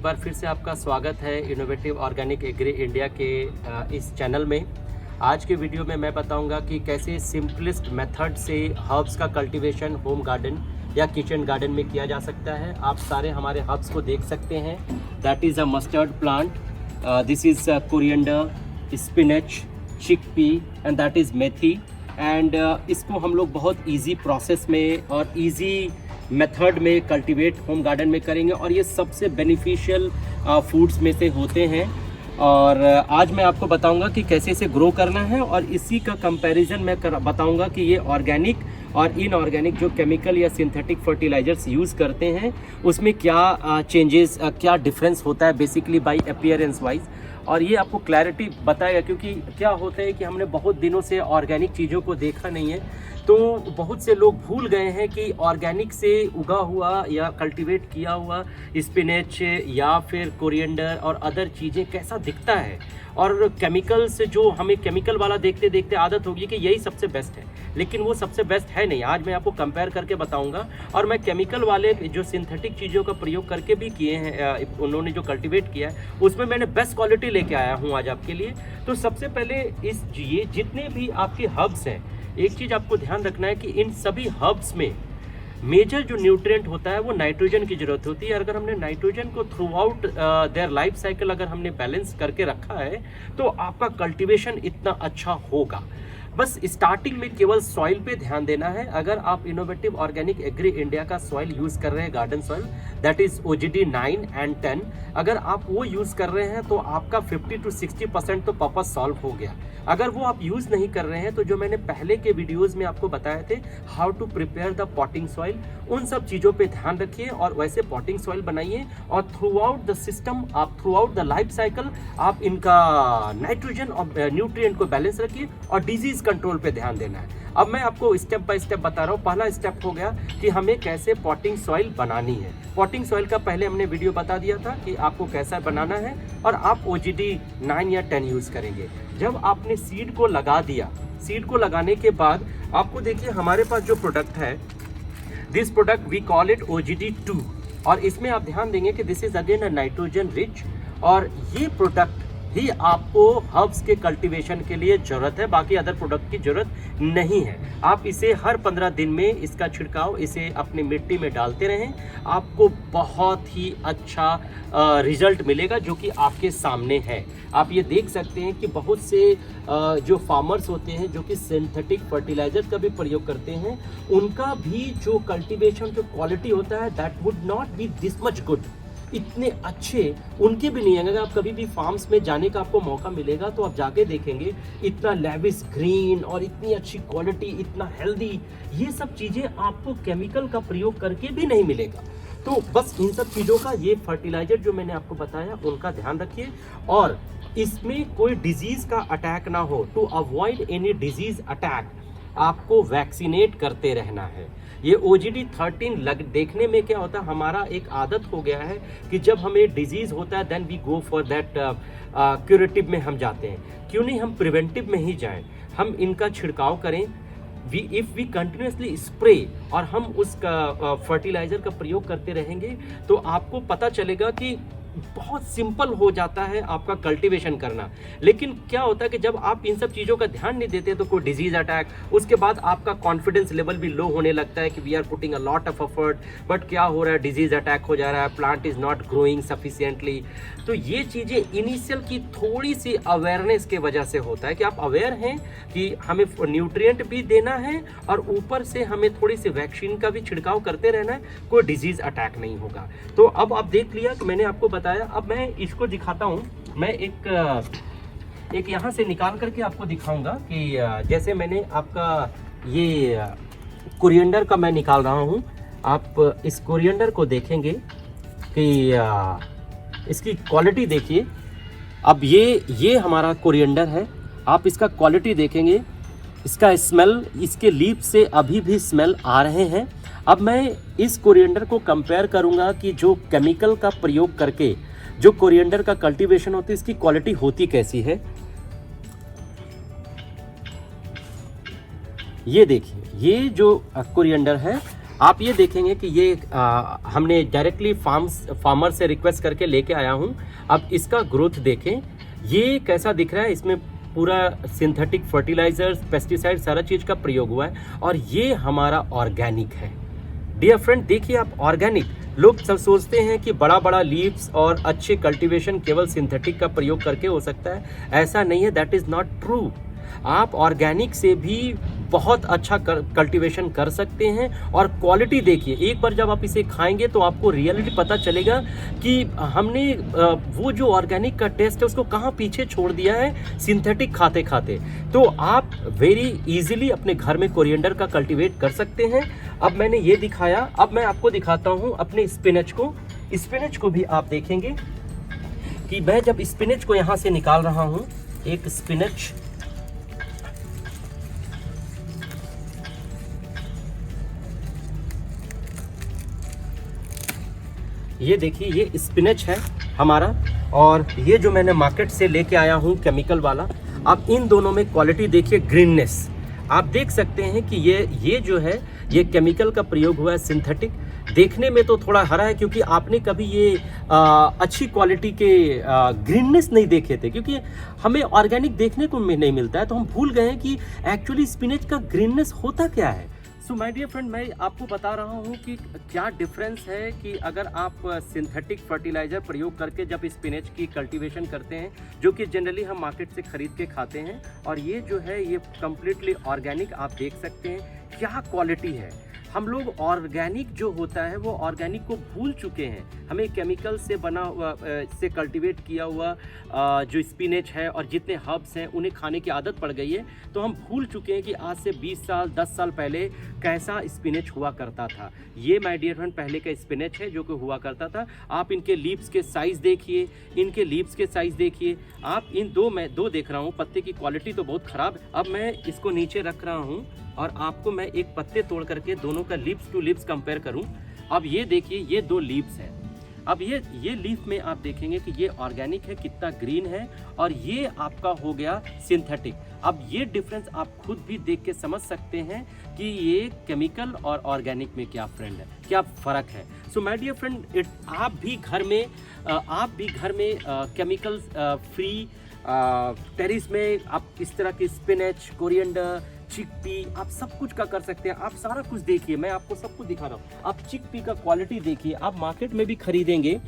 बार फिर से आपका स्वागत है इनोवेटिव ऑर्गेनिक एग्री इंडिया के इस चैनल में। आज के वीडियो में मैं बताऊंगा कि कैसे सिंपलेस्ट मेथड से हर्ब्स का कल्टीवेशन होम गार्डन या किचन गार्डन में किया जा सकता है। आप सारे हमारे हर्ब्स को देख सकते हैं। That is a mustard plant, this is coriander, spinach, chickpea and that is methi. And इसको हम लोग बहुत ईजी प्रोसेस में और ईजी मेथड में कल्टीवेट होम गार्डन में करेंगे और ये सबसे बेनिफिशियल फूड्स में से होते हैं। और आज मैं आपको बताऊंगा कि कैसे इसे ग्रो करना है और इसी का कंपैरिजन मैं बताऊंगा कि ये ऑर्गेनिक और इनऑर्गेनिक जो केमिकल या सिंथेटिक फर्टिलाइजर्स यूज़ करते हैं उसमें क्या चेंजेस, क्या डिफरेंस होता है बेसिकली बाय अपीयरेंस वाइज। और ये आपको क्लैरिटी बताएगा, क्योंकि क्या होता है कि हमने बहुत दिनों से ऑर्गेनिक चीज़ों को देखा नहीं है, तो बहुत से लोग भूल गए हैं कि ऑर्गेनिक से उगा हुआ या कल्टीवेट किया हुआ स्पिनच या फिर कोरिएंडर और अदर चीज़ें कैसा दिखता है। और केमिकल से जो हमें केमिकल वाला देखते देखते आदत होगी कि यही सबसे बेस्ट है, लेकिन वो सबसे बेस्ट है नहीं। आज मैं आपको कंपेयर करके बताऊंगा और मैं केमिकल वाले जो सिंथेटिक चीज़ों का प्रयोग करके भी किए हैं, उन्होंने जो कल्टीवेट किया है उसमें मैंने बेस्ट क्वालिटी लेके आया हूँ आज आपके लिए। तो सबसे पहले ये जितने भी आपके हर्ब्स हैं, एक चीज़ आपको ध्यान रखना है कि इन सभी हर्ब्स में मेजर जो न्यूट्रिएंट होता है वो नाइट्रोजन की ज़रूरत होती है। अगर हमने नाइट्रोजन को through out their life cycle अगर हमने बैलेंस करके रखा है तो आपका कल्टीवेशन इतना अच्छा होगा। बस स्टार्टिंग में केवल सॉइल पे ध्यान देना है। अगर आप इनोवेटिव ऑर्गेनिक एग्री इंडिया का सॉइल यूज़ कर रहे हैं, garden soil, that is OGD 9 and 10, अगर आप वो यूज़ कर रहे हैं तो आपका 50 to 60% तो पर्पस सॉल्व हो गया। अगर वो आप यूज़ नहीं कर रहे हैं तो जो मैंने पहले के वीडियोज़ में आपको बताए थे how to prepare the potting soil, उन सब चीज़ों पे ध्यान रखिए और वैसे पॉटिंग सॉइल बनाइए। और थ्रू आउट द सिस्टम, आप through out the life cycle आप इनका नाइट्रोजन और न्यूट्रिएंट को बैलेंस रखिए और डिजीज कंट्रोल पे ध्यान देना है। अब मैं आपको स्टेप बाय स्टेप बता रहा हूँ। पहला स्टेप हो गया कि हमें कैसे पॉटिंग सॉइल बनानी है। पॉटिंग सॉइल का पहले हमने वीडियो बता दिया था कि आपको कैसा बनाना है और आप OGD 9 या 10 यूज़ करेंगे। जब आपने सीड को लगा दिया, सीड को लगाने के बाद आपको देखिए हमारे पास जो प्रोडक्ट है, this product we call it OGD 2, और इसमें आप ध्यान देंगे कि this is again a nitrogen rich, और ये प्रोडक्ट ही आपको हर्ब्स के कल्टीवेशन के लिए ज़रूरत है, बाकी अदर प्रोडक्ट की ज़रूरत नहीं है। आप इसे हर 15 दिन में इसका छिड़काव इसे अपनी मिट्टी में डालते रहें, आपको बहुत ही अच्छा रिजल्ट मिलेगा जो कि आपके सामने है। आप ये देख सकते हैं कि बहुत से जो फार्मर्स होते हैं जो कि सिंथेटिक फर्टिलाइजर का भी प्रयोग करते हैं, उनका भी जो कल्टीवेशन जो क्वालिटी होता है that would not be this much good, इतने अच्छे उनके भी नहीं है। अगर आप कभी भी फार्म्स में जाने का आपको मौका मिलेगा तो आप जाके देखेंगे इतना लेविश ग्रीन और इतनी अच्छी क्वालिटी, इतना हेल्दी, ये सब चीज़ें आपको केमिकल का प्रयोग करके भी नहीं मिलेगा। तो बस इन सब चीज़ों का, ये फर्टिलाइजर जो मैंने आपको बताया उनका ध्यान रखिए और इसमें कोई डिजीज़ का अटैक ना हो। To avoid any disease attack आपको वैक्सीनेट करते रहना है। ये OGD 13 देखने में क्या होता है, हमारा एक आदत हो गया है कि जब हमें डिजीज़ होता है then we go for that curative में हम जाते हैं। क्यों नहीं हम प्रिवेंटिव में ही जाएं, हम इनका छिड़काव करें। इफ़ वी कंटिन्यूसली स्प्रे और हम उस फर्टिलाइज़र का प्रयोग करते रहेंगे तो आपको पता चलेगा कि बहुत सिंपल हो जाता है आपका कल्टीवेशन करना। लेकिन क्या होता है कि जब आप इन सब चीज़ों का ध्यान नहीं देते तो कोई डिजीज़ अटैक, उसके बाद आपका कॉन्फिडेंस लेवल भी लो होने लगता है कि we are putting a lot of effort, but क्या हो रहा है, डिजीज़ अटैक हो जा रहा है, plant is not growing sufficiently. तो ये चीज़ें इनिशियल की थोड़ी सी अवेयरनेस के वजह से होता है कि आप अवेयर हैं कि हमें न्यूट्रिएंट भी देना है और ऊपर से हमें थोड़ी सी वैक्सीन का भी छिड़काव करते रहना है, कोई डिजीज़ अटैक नहीं होगा। तो अब आप देख लिया कि मैंने आपको बताया। अब मैं इसको दिखाता हूँ। मैं एक यहाँ से निकाल करके आपको दिखाऊंगा कि जैसे मैंने आपका ये कोरिएंडर का मैं निकाल रहा हूँ। आप इस कोरिएंडर को देखेंगे कि इसकी क्वालिटी देखिए। अब ये हमारा कोरिएंडर है, आप इसका क्वालिटी देखेंगे, इसका स्मेल, इसके लीफ से अभी भी स्मेल आ रहे हैं। अब मैं इस कोरिएंडर को कंपेयर करूंगा कि जो केमिकल का प्रयोग करके जो कोरिएंडर का कल्टीवेशन होती है इसकी क्वालिटी होती कैसी है। ये देखिए, ये जो कोरिएंडर है आप ये देखेंगे कि ये हमने डायरेक्टली फार्मर से रिक्वेस्ट करके लेके आया हूँ। अब इसका ग्रोथ देखें, ये कैसा दिख रहा है। इसमें पूरा सिंथेटिक फर्टिलाइजर्स, पेस्टिसाइड, सारा चीज़ का प्रयोग हुआ है और ये हमारा ऑर्गेनिक है। डियर फ्रेंड, देखिए आप, ऑर्गेनिक। लोग सब सोचते हैं कि बड़ा बड़ा लीव्स और अच्छे कल्टीवेशन केवल सिंथेटिक का प्रयोग करके हो सकता है। ऐसा नहीं है, दैट इज़ नॉट ट्रू। आप ऑर्गेनिक से भी बहुत अच्छा कल्टीवेशन कर सकते हैं और क्वालिटी देखिए। एक बार जब आप इसे खाएंगे तो आपको रियलिटी पता चलेगा कि हमने वो जो ऑर्गेनिक का टेस्ट है उसको कहाँ पीछे छोड़ दिया है सिंथेटिक खाते खाते। तो आप वेरी इजीली अपने घर में कोरिएंडर का कल्टीवेट कर सकते हैं। अब मैंने ये दिखाया, अब मैं आपको दिखाता हूँ अपने स्पिनच को। स्पिनच को भी आप देखेंगे कि मैं जब स्पिनच को यहाँ से निकाल रहा हूँ, एक स्पिनच, ये देखिए ये स्पिनच है हमारा, और ये जो मैंने मार्केट से लेके आया हूँ केमिकल वाला। अब इन दोनों में क्वालिटी देखिए, ग्रीननेस आप देख सकते हैं कि ये जो है ये केमिकल का प्रयोग हुआ है, सिंथेटिक। देखने में तो थोड़ा हरा है क्योंकि आपने कभी ये अच्छी क्वालिटी के ग्रीननेस नहीं देखे थे, क्योंकि हमें ऑर्गेनिक देखने को नहीं मिलता है, तो हम भूल गए हैं कि एक्चुअली स्पिनच का ग्रीननेस होता क्या है। सो माय डियर फ्रेंड, मैं आपको बता रहा हूँ कि क्या डिफरेंस है कि अगर आप सिंथेटिक फर्टिलाइज़र प्रयोग करके जब स्पिनच की कल्टीवेशन करते हैं, जो कि जनरली हम मार्केट से खरीद के खाते हैं, और ये जो है ये कम्प्लीटली ऑर्गेनिक। आप देख सकते हैं क्या क्वालिटी है। हम लोग ऑर्गेनिक जो होता है वो ऑर्गेनिक को भूल चुके हैं। हमें केमिकल से बना हुआ से कल्टीवेट किया हुआ जो स्पिनच है और जितने हर्ब्स हैं उन्हें खाने की आदत पड़ गई है। तो हम भूल चुके हैं कि आज से 20 साल 10 साल पहले कैसा स्पिनच हुआ करता था। ये माय डियर फ्रेंड पहले का स्पिनच है जो कि हुआ करता था। आप इनके लीव्स के साइज़ देखिए, इनके लीव्स के साइज़ देखिए। आप इन मैं दो देख रहा हूँ, पत्ते की क्वालिटी तो बहुत ख़राब है। अब मैं इसको नीचे रख रहा हूँ और आपको मैं एक पत्ते तोड़ करके दोनों का लिप्स टू लिप्स कंपेयर करूं। अब ये देखिए ये 2 लीव्स हैं। अब ये लीफ में आप देखेंगे कि ये ऑर्गेनिक है, कितना ग्रीन है, और ये आपका हो गया सिंथेटिक। अब ये डिफरेंस आप खुद भी देख के समझ सकते हैं कि ये केमिकल और ऑर्गेनिक में क्या फ्रेंड है, क्या फ़र्क है। सो माय डियर फ्रेंड, आप भी घर में केमिकल फ्री टेरिस में आप इस तरह की स्पिनच, कोरिएंडर, चिकपी, आप सब कुछ का कर सकते हैं। आप सारा कुछ देखिए, मैं आपको सब कुछ दिखा रहा हूँ। आप चिकपी का क्वालिटी देखिए, आप मार्केट में भी खरीदेंगे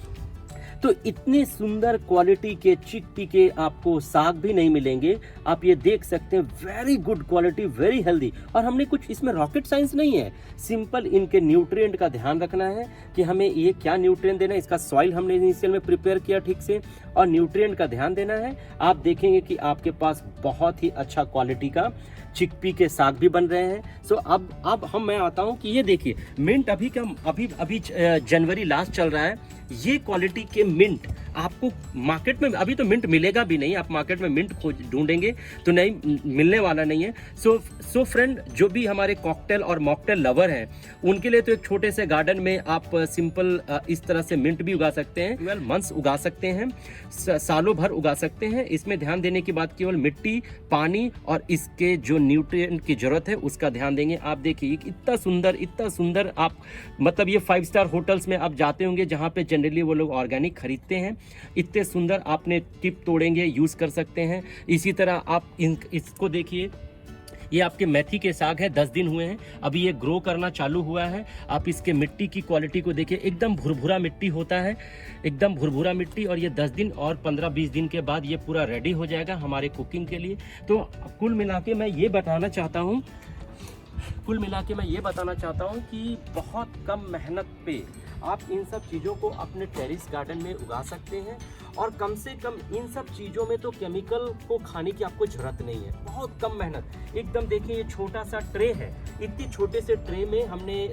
तो इतनी सुंदर क्वालिटी के चिकपी के आपको साग भी नहीं मिलेंगे। आप ये देख सकते हैं, very good quality, very healthy. और हमने कुछ इसमें रॉकेट साइंस नहीं है, सिंपल इनके न्यूट्रिएंट का ध्यान रखना है कि हमें ये क्या न्यूट्रिएंट देना है। इसका सॉइल हमने इनिशियल में प्रिपेयर किया ठीक से, और न्यूट्रिएंट का ध्यान देना है। आप देखेंगे कि आपके पास बहुत ही अच्छा क्वालिटी का चिकपी के साग भी बन रहे हैं। सो अब मैं आता हूँ कि ये देखिए मिंट अभी जनवरी लास्ट चल रहा है। ये क्वालिटी के मिंट आपको मार्केट में, अभी तो मिंट मिलेगा भी नहीं, आप मार्केट में मिंट खोज ढूंढेंगे तो नहीं मिलने वाला नहीं है। सो फ्रेंड, जो भी हमारे कॉकटेल और मॉकटेल लवर हैं उनके लिए तो एक छोटे से गार्डन में आप सिंपल इस तरह से मिंट भी उगा सकते हैं। 12 मंथ्स उगा सकते हैं, सालों भर उगा सकते हैं। इसमें ध्यान देने की बात केवल मिट्टी, पानी और इसके जो न्यूट्रिएंट की जरूरत है उसका ध्यान देंगे। आप देखिए इतना सुंदर, आप मतलब ये 5 स्टार होटल्स में आप जाते होंगे जहाँ पे जनरली वो लोग ऑर्गेनिक खरीदते हैं। इतने सुंदर आपने टिप तोड़ेंगे, यूज़ कर सकते हैं। इसी तरह आप इसको देखिए, ये आपके मेथी के साग है, 10 दिन हुए हैं, अभी ये ग्रो करना चालू हुआ है। आप इसके मिट्टी की क्वालिटी को देखिए, एकदम भुरभुरा मिट्टी होता है, एकदम भुरभुरा मिट्टी। और ये 10 दिन और 15-20 दिन के बाद ये पूरा रेडी हो जाएगा हमारे कुकिंग के लिए। तो कुल मिला के मैं ये बताना चाहता हूँ कि बहुत कम मेहनत पे आप इन सब चीज़ों को अपने टेरिस गार्डन में उगा सकते हैं। और कम से कम इन सब चीज़ों में तो केमिकल को खाने की आपको ज़रूरत नहीं है, बहुत कम मेहनत। एकदम देखिए ये छोटा सा ट्रे है, इतनी छोटे से ट्रे में हमने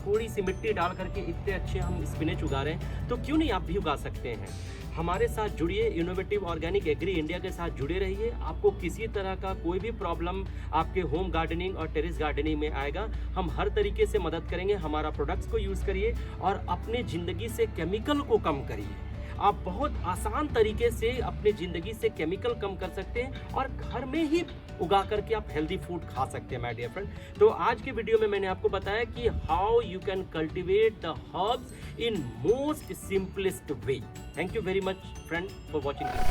थोड़ी सी मिट्टी डाल करके इतने अच्छे हम स्पिनच उगा रहे हैं। तो क्यों नहीं आप भी उगा सकते हैं। हमारे साथ जुड़िए, इनोवेटिव ऑर्गेनिक एग्री इंडिया के साथ जुड़े रहिए। आपको किसी तरह का कोई भी प्रॉब्लम आपके होम गार्डनिंग और टेरेस गार्डनिंग में आएगा, हम हर तरीके से मदद करेंगे। हमारा प्रोडक्ट्स को यूज़ करिए और अपने ज़िंदगी से केमिकल को कम करिए। आप बहुत आसान तरीके से अपनी ज़िंदगी से केमिकल कम कर सकते हैं और घर में ही उगा करके आप हेल्दी फूड खा सकते हैं माय डियर फ्रेंड। तो आज के वीडियो में मैंने आपको बताया कि how you can cultivate the herbs in most simplest way. Thank you very much friend for watching this.